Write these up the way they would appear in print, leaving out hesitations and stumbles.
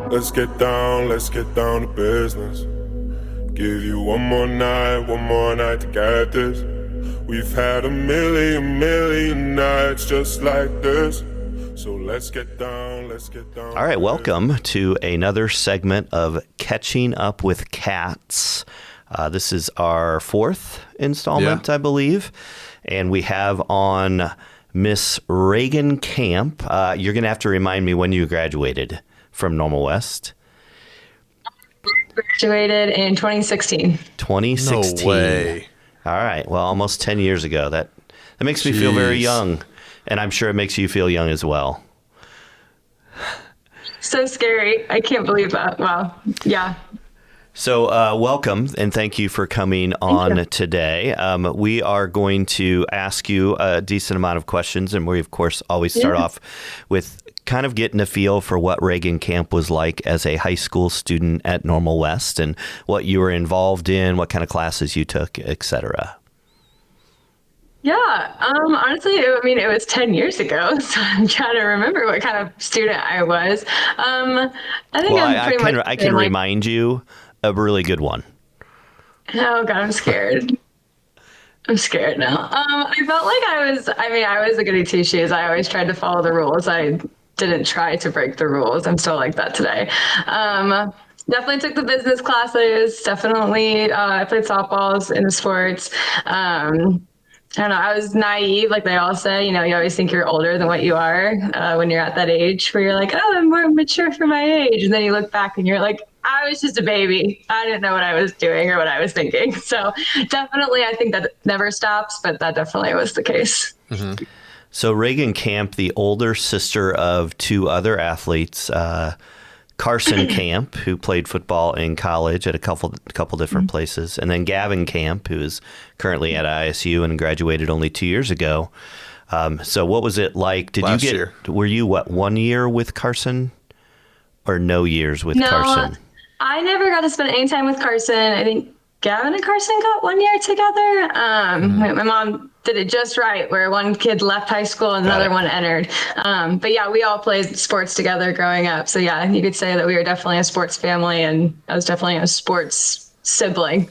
Let's get down to business. Give you one more night to get this. We've had a million nights just like this. So let's get down. All right, welcome to another segment of Catching Up with Cats. This is our fourth installment, I believe. And we have on Miss Reganne Camp. You're going to have to remind me when you graduated from Normal West. Graduated in 2016. 2016. No way. All right. Well, almost 10 years ago. That makes me feel very young. And I'm sure it makes you feel young as well. So scary. I can't believe that. Wow. Yeah. So welcome, and thank you for coming on today. We are going to ask you a decent amount of questions, and we, of course, always start off with kind of getting a feel for what Reganne Camp was like as a high school student at Normal West and what you were involved in, what kind of classes you took, etc. Yeah. Honestly, it was 10 years ago, so I'm trying to remember what kind of student I was. I think I can remind you a really good one. Oh God, I'm scared. I'm scared now. I felt like I was a goody two shoes. I always tried to follow the rules. I didn't try to break the rules. I'm still like that today. Definitely took the business classes. Definitely, I played softballs in the sports. I don't know. I was naive, like they all say. You always think you're older than what you are when you're at that age where you're like, oh, I'm more mature for my age. And then you look back and you're like, I was just a baby. I didn't know what I was doing or what I was thinking. So definitely, I think that never stops, but that definitely was the case. Mm-hmm. So Reganne Camp, the older sister of two other athletes, Carson Camp, who played football in college at a couple different places, and then Gavin Camp, who is currently at ISU and graduated only 2 years ago. So what was it like? Were you 1 year with Carson or no years with Carson? I never got to spend any time with Carson. I think Gavin and Carson got 1 year together. My mom did it just right, where one kid left high school and another one entered. But yeah, we all played sports together growing up. So yeah, you could say that we were definitely a sports family, and I was definitely a sports sibling.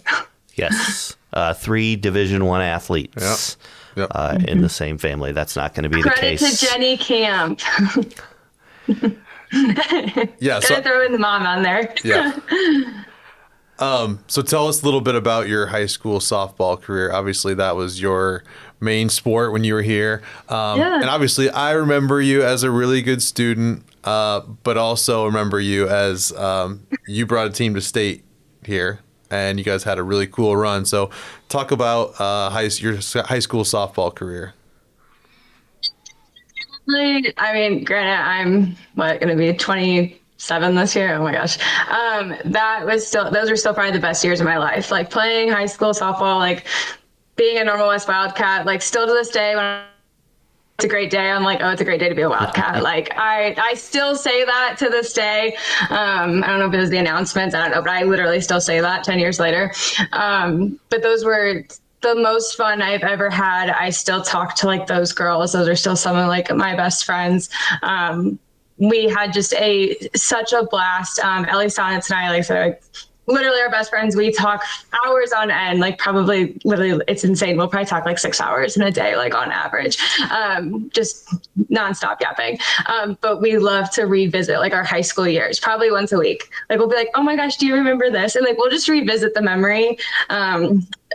Yes. 3 Division I athletes in the same family. That's not going to be the case. Credit to Jenny Camp. Yeah, so throw in the mom on there. Yeah. So tell us a little bit about your high school softball career. Obviously, that was your main sport when you were here. And obviously, I remember you as a really good student, but also remember you as you brought a team to state here, and you guys had a really cool run. So talk about your high school softball career. Granted, I'm going to be 27 this year. Oh my gosh. Those are still probably the best years of my life. Like playing high school softball, like being a Normal West Wildcat, like still to this day when it's a great day, I'm like, oh, it's a great day to be a Wildcat. Like I still say that to this day. I don't know if it was the announcements. I don't know, but I literally still say that 10 years later. But those were the most fun I've ever had. I still talk to like those girls. Those are still some of like my best friends. We had just such a blast. Ellie Sonnets and I, like I said, literally our best friends. We talk hours on end, like probably literally it's insane. We'll probably talk like 6 hours in a day, like on average, just nonstop yapping. But we love to revisit like our high school years, probably once a week. Like we'll be like, oh my gosh, do you remember this? And like, we'll just revisit the memory.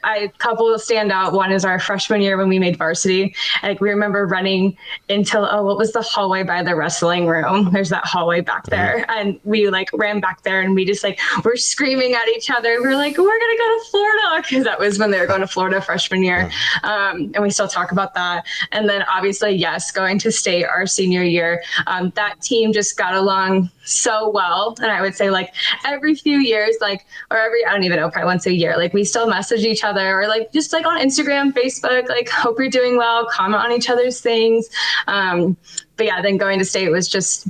A couple will stand out. One is our freshman year when we made varsity. Like we remember running into, what was the hallway by the wrestling room? There's that hallway back there. And we like ran back there and we just like, we're screaming at each other. We're like, we're going to go to Florida. Cause that was when they were going to Florida freshman year. And we still talk about that. And then obviously, yes, going to state our senior year, that team just got along so well. And I would say like every few years, I don't even know, probably once a year, like we still message each other or like just like on Instagram, Facebook, like hope you're doing well, comment on each other's things. But yeah, then going to state was just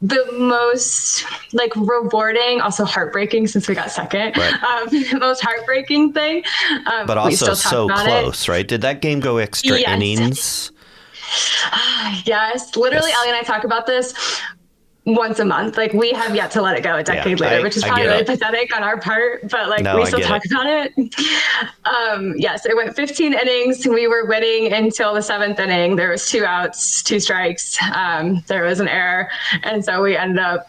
the most like rewarding, also heartbreaking since we got second, the most heartbreaking thing. But also so close, right? Did that game go extra innings? Yes, literally. Ellie and I talk about this. once a month. Like we have yet to let it go a decade later, which is probably really pathetic on our part, but like we still talk about it. Yes, it went 15 innings. We were winning until the 7th inning. There was 2 outs, 2 strikes. There was an error. And so we ended up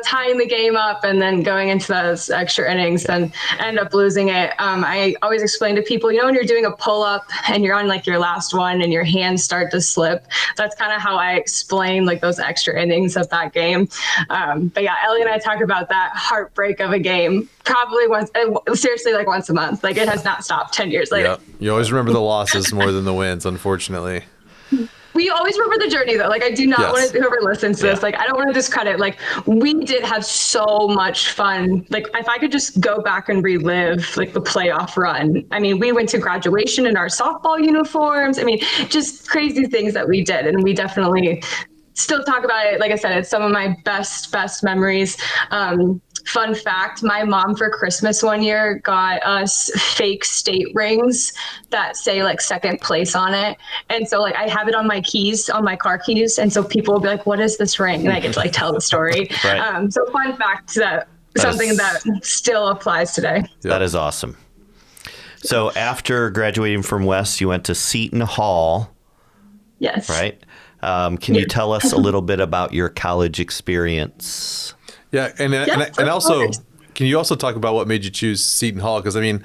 tying the game up and then going into those extra innings and end up losing it. I always explain to people, when you're doing a pull up and you're on like your last one and your hands start to slip, that's kind of how I explain like those extra innings of that game. But yeah, Ellie and I talk about that heartbreak of a game probably seriously like once a month. Like it has not stopped 10 years later. Yep. You always remember the losses more than the wins, unfortunately. We always remember the journey though. Like I do not want to, whoever listens to this, like I don't want to discredit, like we did have so much fun. Like if I could just go back and relive like the playoff run. I mean, we went to graduation in our softball uniforms. I mean, just crazy things that we did. And we definitely still talk about it. Like I said, it's some of my best memories. Fun fact, my mom for Christmas one year got us fake state rings that say like second place on it. And so like I have it on my keys, on my car keys. And so people will be like, what is this ring? And I get to like tell the story. Right. So fun fact that something that still applies today. That is awesome. So after graduating from West, you went to Seton Hall. Yes. Right. Can you tell us a little bit about your college experience? Yeah, and also, can you also talk about what made you choose Seton Hall? Because I mean,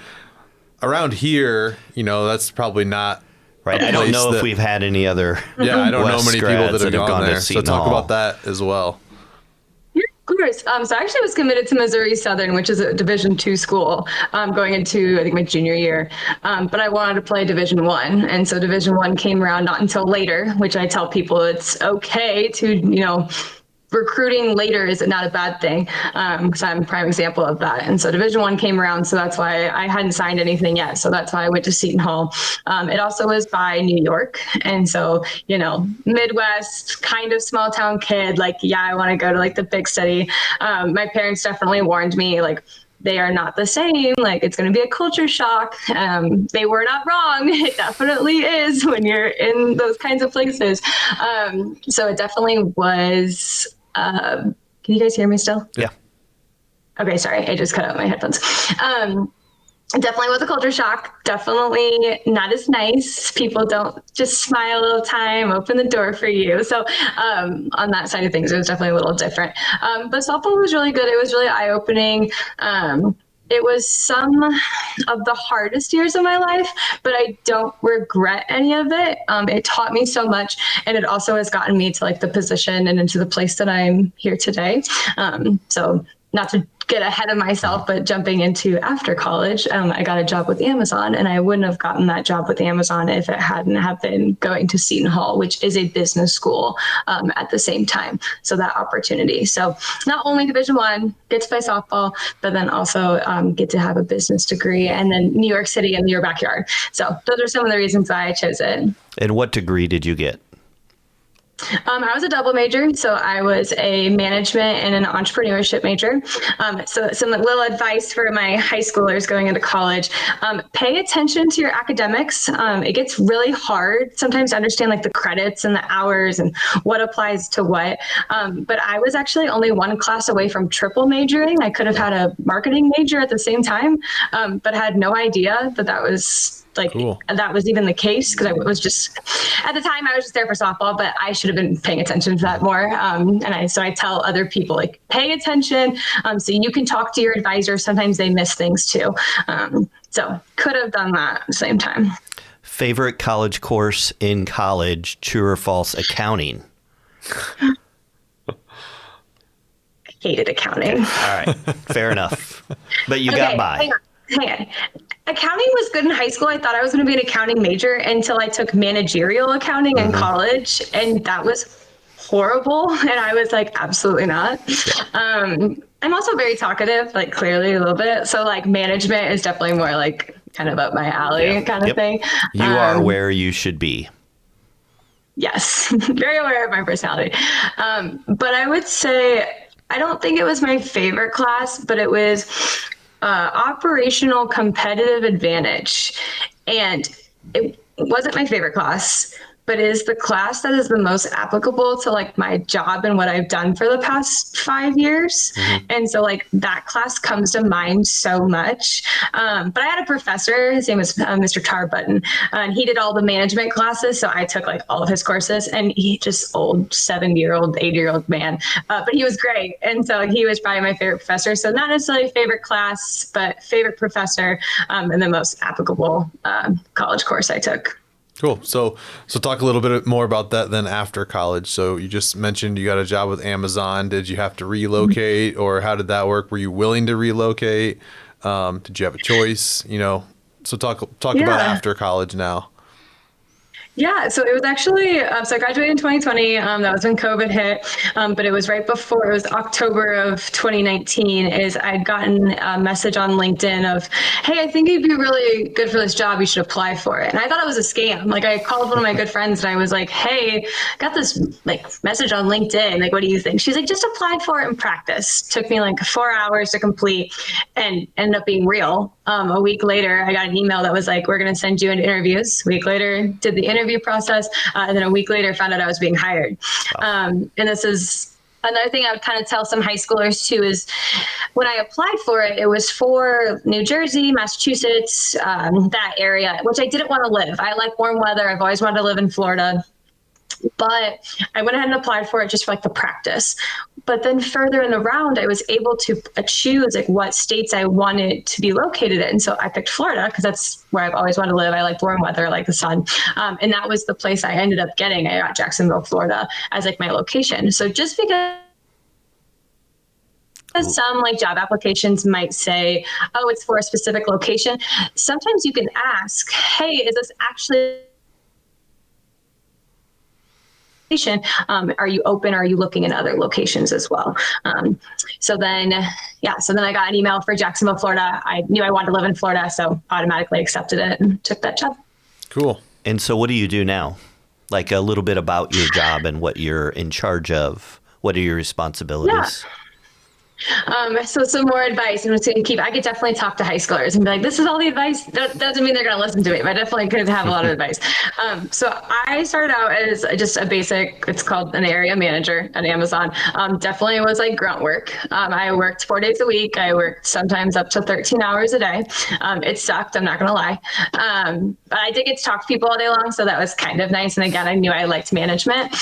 around here, that's probably not right. I don't know if we've had any other. Yeah, I don't know many people that have gone there. So talk about that as well. Yeah, of course. So I actually was committed to Missouri Southern, which is a Division II school, going into I think my junior year. But I wanted to play Division I, and so Division I came around not until later, which I tell people it's okay to recruiting later is not a bad thing, because I'm a prime example of that. And so Division I came around, so that's why I hadn't signed anything yet. So that's why I went to Seton Hall. It also was by New York. And so, Midwest, kind of small town kid, like, yeah, I want to go to like the big city. My parents definitely warned me, like, they are not the same. Like it's going to be a culture shock. They were not wrong. It definitely is when you're in those kinds of places. So it definitely was. Can you guys hear me still? Yeah. Okay, sorry. I just cut out my headphones. Definitely was a culture shock. Definitely not as nice. People don't just smile all the time, open the door for you. So on that side of things, it was definitely a little different. But softball was really good. It was really eye-opening. It was some of the hardest years of my life, but I don't regret any of it. It taught me so much, and it also has gotten me to like the position and into the place that I'm here today. So not to get ahead of myself, but jumping into after college, I got a job with Amazon, and I wouldn't have gotten that job with Amazon if it hadn't have been going to Seton Hall, which is a business school at the same time. So that opportunity. So not only Division I, get to play softball, but then also get to have a business degree, and then New York City in your backyard. So those are some of the reasons why I chose it. And what degree did you get? I was a double major, so I was a management and an entrepreneurship major. So some little advice for my high schoolers going into college, pay attention to your academics. It gets really hard sometimes to understand like the credits and the hours and what applies to what. But I was actually only one class away from triple majoring. I could have had a marketing major at the same time, but had no idea that was cool. That was even the case, because I was just, at the time I was just there for softball, but I should have been paying attention to that more. So I tell other people, like, pay attention. So you can talk to your advisor. Sometimes they miss things too. So could have done that at the same time. Favorite college course in college, true or false, accounting? Hated accounting. All right. Fair enough. But you got by. Hang on. Accounting was good in high school. I thought I was going to be an accounting major until I took managerial accounting in college, and that was horrible. And I was like, absolutely not. I'm also very talkative, like clearly a little bit. So like management is definitely more like kind of up my alley kind of thing. You are where you should be. Yes, very aware of my personality. But I would say, I don't think it was my favorite class, but it was operational competitive advantage. And it wasn't my favorite class, but it is the class that is the most applicable to like my job and what I've done for the past 5 years. And so like that class comes to mind so much. But I had a professor, his name was Mr. Tarbutton, and he did all the management classes. So I took like all of his courses, and he just old 70-year-old, 80-year-old man, but he was great. And so he was probably my favorite professor. So not necessarily favorite class, but favorite professor, and the most applicable college course I took. Cool. So talk a little bit more about that then after college. So you just mentioned you got a job with Amazon. Did you have to relocate, or how did that work? Were you willing to relocate? Did you have a choice? So talk about after college now. Yeah, so it was actually, so I graduated in 2020. That was when COVID hit, but it was right before, it was October of 2019, is I'd gotten a message on LinkedIn of, hey, I think you'd be really good for this job. You should apply for it. And I thought it was a scam. Like I called one of my good friends and I was like, hey, got this like message on LinkedIn. Like, what do you think? She's like, just applied for it and practice. Took me like 4 hours to complete and ended up being real. A week later, I got an email that was like, we're going to send you into interviews. A week later, did the interview process. And then a week later, found out I was being hired. Wow. And this is another thing I would kind of tell some high schoolers too, is when I applied for it, it was for New Jersey, Massachusetts, that area, which I didn't want to live. I like warm weather. I've always wanted to live in Florida. But I went ahead and applied for it just for like the practice. But then further in the round, I was able to choose like what states I wanted to be located in. So I picked Florida because that's where I've always wanted to live. I like warm weather, I like the sun. And that was the place I ended up getting. I got Jacksonville, Florida as like my location. So just because some like job applications might say, oh, it's for a specific location. Sometimes you can ask, hey, is this actually are you open? Are you looking in other locations as well? So then I got an email for Jacksonville, Florida. I knew I wanted to live in Florida, so automatically accepted it and took that job. Cool. And so what do you do now? Like a little bit about your job and what you're in charge of. What are your responsibilities? Yeah. So some more advice, and I could definitely talk to high schoolers and be like, this is all the advice. That doesn't mean they're going to listen to me, but I definitely could have a lot of advice. So I started out as just a basic, it's called an area manager at Amazon. Definitely was like grunt work. I worked 4 days a week. I worked sometimes up to 13 hours a day. It sucked. I'm not going to lie. But I did get to talk to people all day long. So that was kind of nice. And again, I knew I liked management.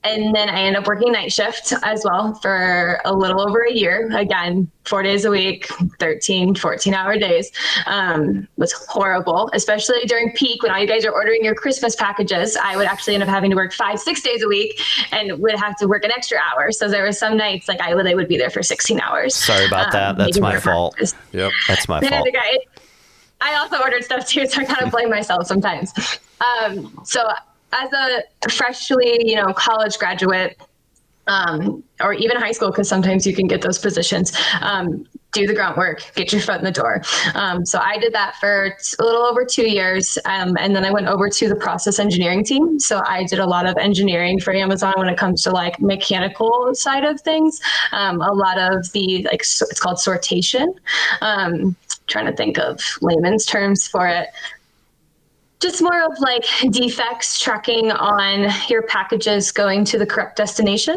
And then I ended up working night shift as well for a little over a year. Again, 4 days a week, 13, 14-hour days. Was horrible, especially during peak when all you guys are ordering your Christmas packages. I would actually end up having to work 5-6 days a week and would have to work an extra hour. So there were some nights like I literally would be there for 16 hours. Sorry about that. That's my fault. Yep, that's my fault. I also ordered stuff too, so I kind of blame myself sometimes. So as a freshly, college graduate, or even high school, because sometimes you can get those positions, do the grunt work, get your foot in the door. So I did that for a little over 2 years. And then I went over to the process engineering team. So I did a lot of engineering for Amazon when it comes to like mechanical side of things. A lot of the, it's called sortation. Trying to think of layman's terms for it. Just more of like defects tracking on your packages going to the correct destination,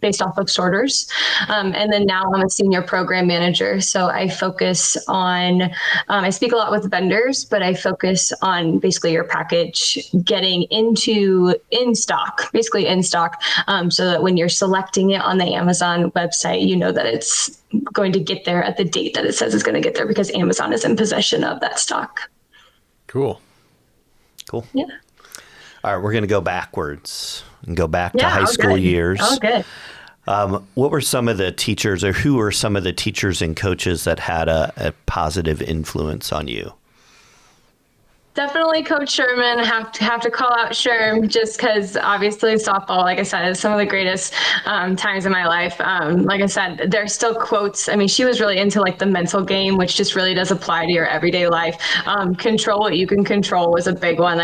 based off of sorters. And then now I'm a senior program manager. So I focus on, I speak a lot with vendors, but I focus on basically your package getting in stock, so that when you're selecting it on the Amazon website, you know that it's going to get there at the date that it says it's going to get there because Amazon is in possession of that stock. Cool. Yeah. All right, we're going to go backwards and go back to high school years. Oh, good. What were some of the teachers, or who were some of the teachers and coaches that had a positive influence on you? Definitely Coach Sherman. Have to call out Sherm just because obviously softball, like I said, is some of the greatest times in my life. Like I said, there's still quotes. I mean, she was really into like the mental game, which just really does apply to your everyday life. Control what you can control was a big one.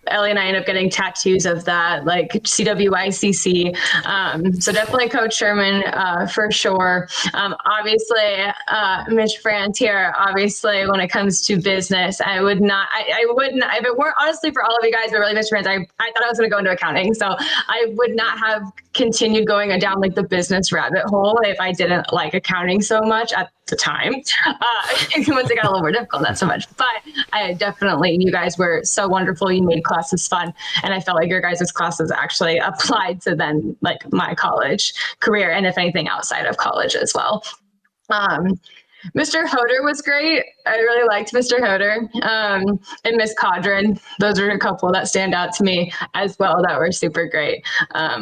Ellie and I ended up getting tattoos of that, like CWICC. So definitely Coach Sherman for sure. Obviously, Mitch Frantier, obviously, when it comes to business, I wouldn't, if it weren't honestly for all of you guys, but really Mitch Frantier, I thought I was going to go into accounting. So I would not have continued going down like the business rabbit hole if I didn't like accounting so much at the time. Once it got a little more difficult, not so much. But I definitely, you guys were so wonderful. You made classes fun. And I felt like your guys' classes actually applied to then like my college career, and if anything outside of college as well. Mr. Hoder was great. I really liked Mr. Hoder, and Miss Codron. Those are a couple that stand out to me as well that were super great.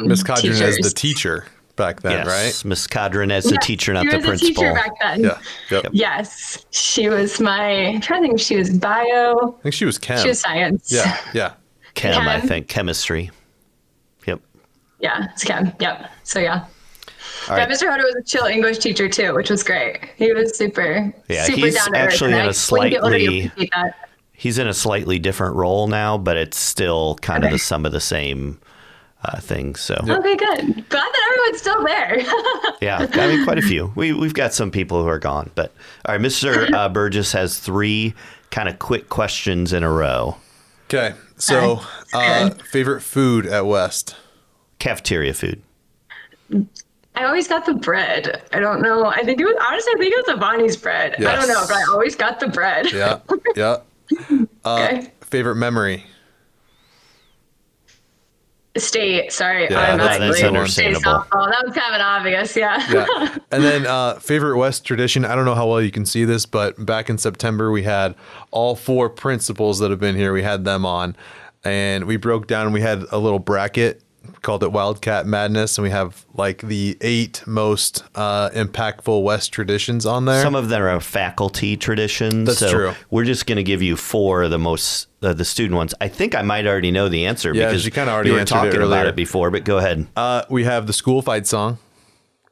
Miss Codron as the teacher back then, right? Miss Codron as the teacher, not the principal. She was a teacher back then. Yeah. Yep. Yes. She was I'm trying to think if she was bio. I think she was chem. She was science. Yeah. Chem, I think. Chemistry. Yep. Yeah, it's chem. Yep. So yeah. All right. Yeah, Mr. Hoder was a chill English teacher too, which was great. He was super he's down to actually earth. in a slightly that. He's in a slightly different role now, but it's still kind of some of the same things. So okay, good. Glad that everyone's still there. Yeah, I mean, quite a few. We've got some people who are gone, but all right. Mr. Burgess has 3 kind of quick questions in a row. Okay, so favorite food at West? Cafeteria food. I always got the bread. I don't know. I think it was Avani's bread. Yes. I don't know, but I always got the bread. Yeah. Okay. Favorite memory? State, sorry. Yeah, that's understandable. Softball. That was kind of an obvious, yeah. And then favorite West tradition. I don't know how well you can see this, but back in September, we had all 4 principals that have been here. We had them on, and we broke down. We had a little bracket, called it Wildcat Madness, and we have like the 8 most impactful West traditions on there. Some of them are faculty traditions. That's true. We're just going to give you 4 of the most the student ones. I think I might already know the answer because you kind of already were answered talking it about it before. But go ahead. We have the school fight song,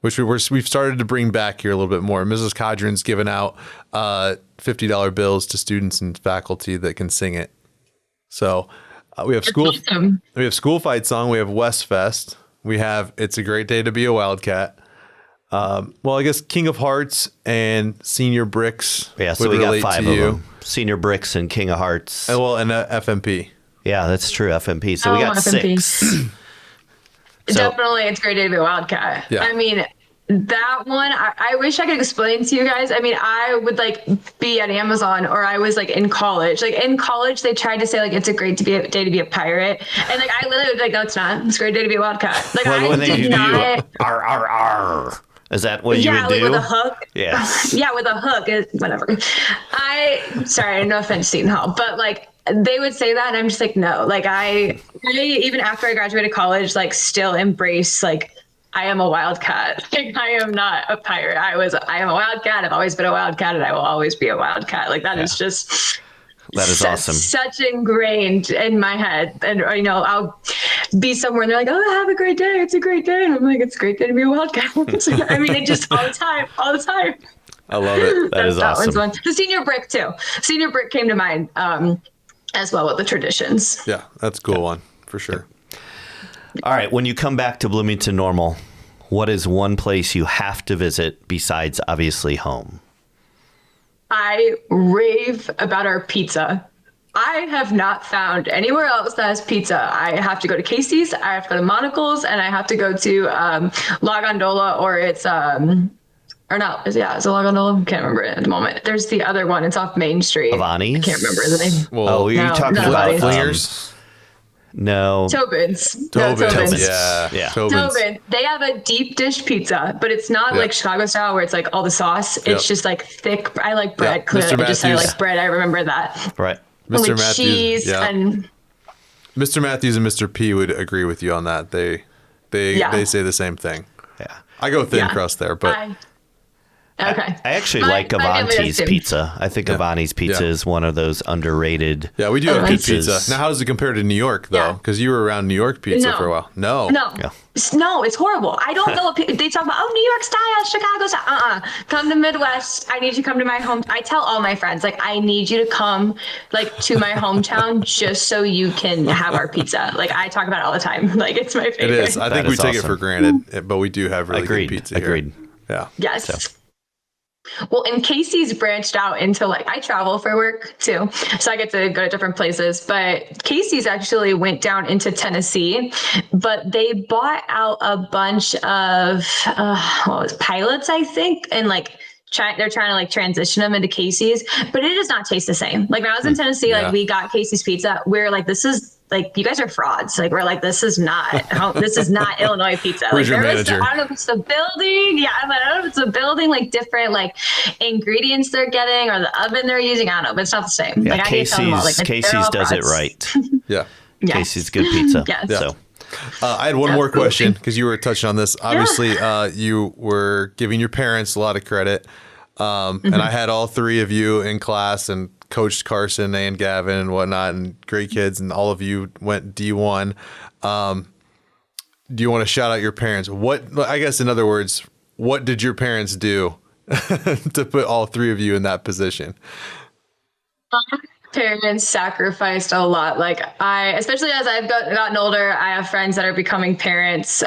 which we've started to bring back here a little bit more. Mrs. Codron's given out $50 bills to students and faculty that can sing it. So. We have school fight song. We have West Fest. We have It's a Great Day to Be a Wildcat. Well, I guess King of Hearts and Senior Bricks. Yeah, so we got 5 of them. Senior Bricks and King of Hearts. And FMP. Yeah, that's true. FMP. So we got FMP. 6. Definitely, It's a Great Day to Be a Wildcat. Yeah. I mean, that one, I wish I could explain to you guys. I mean, I would like be at Amazon, or I was like in college. Like in college, they tried to say like it's a great day to be a pirate, and like I literally was like, no, it's not. It's a great day to be a wildcat. Like when I they did not. Arr, arr, arr. Is that what you would do? Yeah, with a hook. Yes. Yeah, with a hook. Whatever. Sorry, no offense, Seton Hall, but like they would say that, and I'm just like, no. Like I even after I graduated college, like still embrace like. I am a wildcat. Like, I am not a pirate. I am a wildcat. I've always been a wildcat, and I will always be a wildcat. Like that is just awesome. Such ingrained in my head. And I'll be somewhere and they're like, "Oh, have a great day. It's a great day." And I'm like, "It's a great day to be a wildcat." I mean, it just all the time. I love it. That is awesome. The Senior Brick too. Senior Brick came to mind as well with the traditions. Yeah, that's a cool one for sure. All right. When you come back to Bloomington Normal, what is one place you have to visit besides obviously home? I rave about our pizza. I have not found anywhere else that has pizza. I have to go to Casey's, I have to go to Monocle's, and I have to go to La Gondola, or it's or not. Is it La Gondola? I can't remember it at the moment. There's the other one. It's off Main Street. Avani's? I can't remember the name. Well, you're talking about Flingers? No. Tobin's. Yeah. Tobin. They have a deep dish pizza, but it's not like Chicago style where it's like all the sauce. It's just like thick. I like bread. Clearly, I like bread. I remember that. Right. Mr. With Matthews. Cheese and Mr. Matthews and Mr. P would agree with you on that. They say the same thing. Yeah. I go thin crust there, but. Okay. I actually My like family does Avanti's too. pizza. I think Avanti's pizza is one of those underrated. Yeah, we do have good pizzas. pizza. Now, how does it compare to New York, though? Yeah. Because you were around New York pizza No. for a while. No. No. Yeah. No, it's horrible. I don't know what they talk about. Oh, New York style, Chicago style. Come to Midwest. I need you to come to my home. I tell all my friends, like, I need you to come, like, to my hometown just so you can have our pizza. Like, I talk about it all the time. Like, it's my favorite. It is. I think That we is take it awesome. for granted, but we do have really Agreed. good pizza here. Agreed. Yeah. Yes. So. Well, and Casey's branched out into, like, I travel for work too. So I get to go to different places. But Casey's actually went down into Tennessee, but they bought out a bunch of pilots, I think, and like they're trying to like transition them into Casey's, but it does not taste the same. Like when I was in Tennessee, Yeah. like we got Casey's pizza. We're like, this is like, you guys are frauds. Like we're like, this is not Illinois pizza. Where's like your there was manager? I don't know if it's the building. Yeah, I don't know if it's the building, like different like ingredients they're getting or the oven they're using. I don't know, but it's not the same. Yeah, like I need to tell them all, like, they're Casey's all does it frauds. right. Yeah. Yes. Casey's good pizza. Yes. So I had one more question because you were touching on this. Obviously, you were giving your parents a lot of credit. And I had all three of you in class and coached Carson and Gavin and whatnot, and great kids, and all of you went D1. Do you want to shout out your parents? I guess in other words, what did your parents do to put all three of you in that position? Parents sacrificed a lot. Like especially as I've gotten older, I have friends that are becoming parents.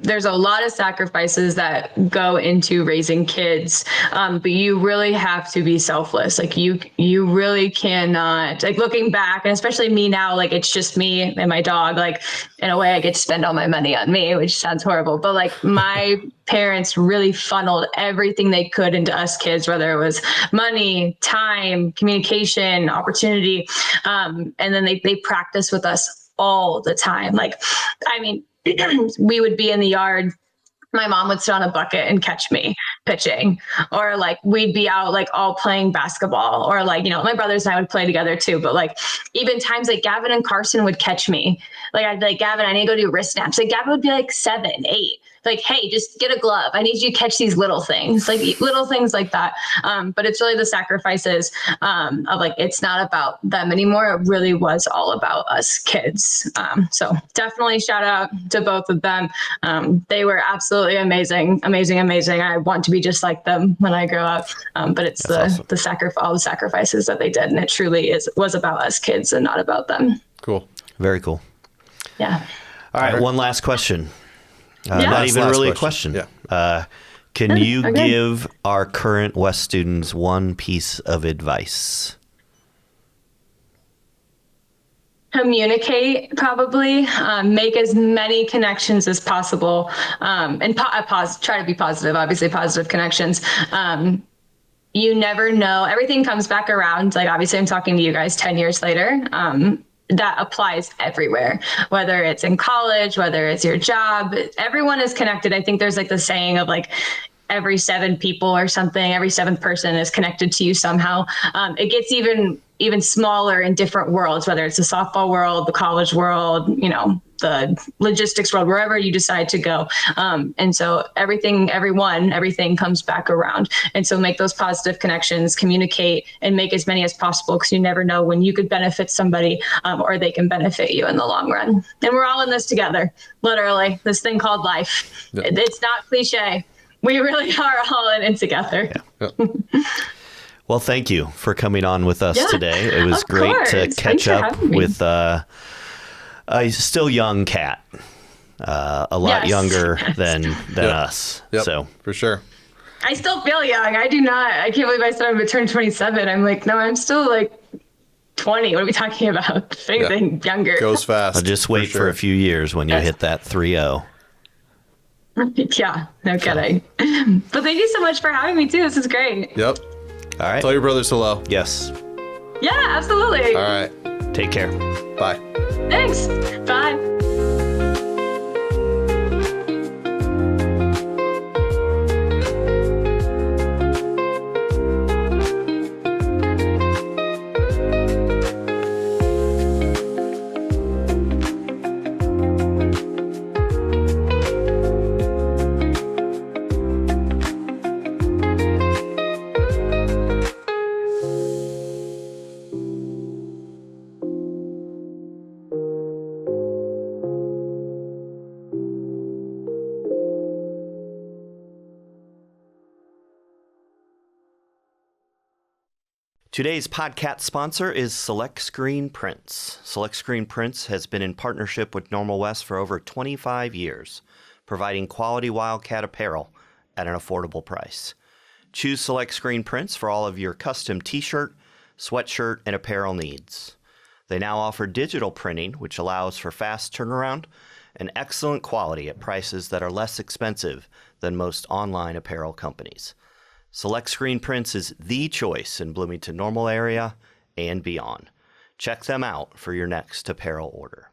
There's a lot of sacrifices that go into raising kids. But you really have to be selfless. Like you really cannot, like looking back, and especially me now, like it's just me and my dog. Like in a way I get to spend all my money on me, which sounds horrible, but like my parents really funneled everything they could into us kids, whether it was money, time, communication, opportunity. And then they practice with us all the time. Like, I mean, we would be in the yard. My mom would sit on a bucket and catch me pitching, or like we'd be out like all playing basketball, or like, you know, my brothers and I would play together too. But like even times like Gavin and Carson would catch me. Like I'd be like, Gavin, I need to go do wrist snaps. Like Gavin would be like 7, 8. Like, hey, just get a glove. I need you to catch these little things, like little things like that. But it's really the sacrifices of like, it's not about them anymore. It really was all about us kids. So definitely shout out to both of them. They were absolutely amazing. I want to be just like them when I grow up. But it's awesome. all the sacrifices that they did. And it truly was about us kids and not about them. Cool. very cool. Yeah. All right, one last question. Yeah. Not even Last really question. a question. Can you okay. give our current West students one piece of advice? Communicate, probably. Make as many connections as possible, and try to be positive. Obviously, positive connections. You never know. Everything comes back around. Like obviously, I'm talking to you guys 10 years later. That applies everywhere, whether it's in college, whether it's your job. Everyone is connected. I think there's like the saying of like every 7 people or something, every 7th person is connected to you somehow. It gets even smaller in different worlds, whether it's the softball world, the college world, you know, the logistics world, wherever you decide to go. And so everything comes back around. And so make those positive connections, communicate, and make as many as possible, because you never know when you could benefit somebody or they can benefit you in the long run. And we're all in this together, literally, this thing called life. Yeah. It's not cliche. We really are all in it together. Yeah. Well, thank you for coming on with us Yeah, today. It was of great course. to Thanks catch for up having me. with a still young cat, a lot Yes. younger Yes. than Yep. us. Yep. So For sure. I still feel young. I do not. I can't believe I said I'm going to turn 27. I'm like, no, I'm still like 20. What are we talking about? If anything, younger. Goes fast. I'll just wait for sure. a few years when you Yes. hit that 3-0. Yeah, no kidding. But thank you so much for having me too. This is great. Yep. All right. Tell your brothers hello. Yes. Yeah, absolutely. All right. Take care. Bye. Thanks. Bye. Today's podcast sponsor is Select Screen Prints. Select Screen Prints has been in partnership with Normal West for over 25 years, providing quality Wildcat apparel at an affordable price. Choose Select Screen Prints for all of your custom t-shirt, sweatshirt, and apparel needs. They now offer digital printing, which allows for fast turnaround and excellent quality at prices that are less expensive than most online apparel companies. Select Screen Prints is the choice in Bloomington Normal area and beyond. Check them out for your next apparel order.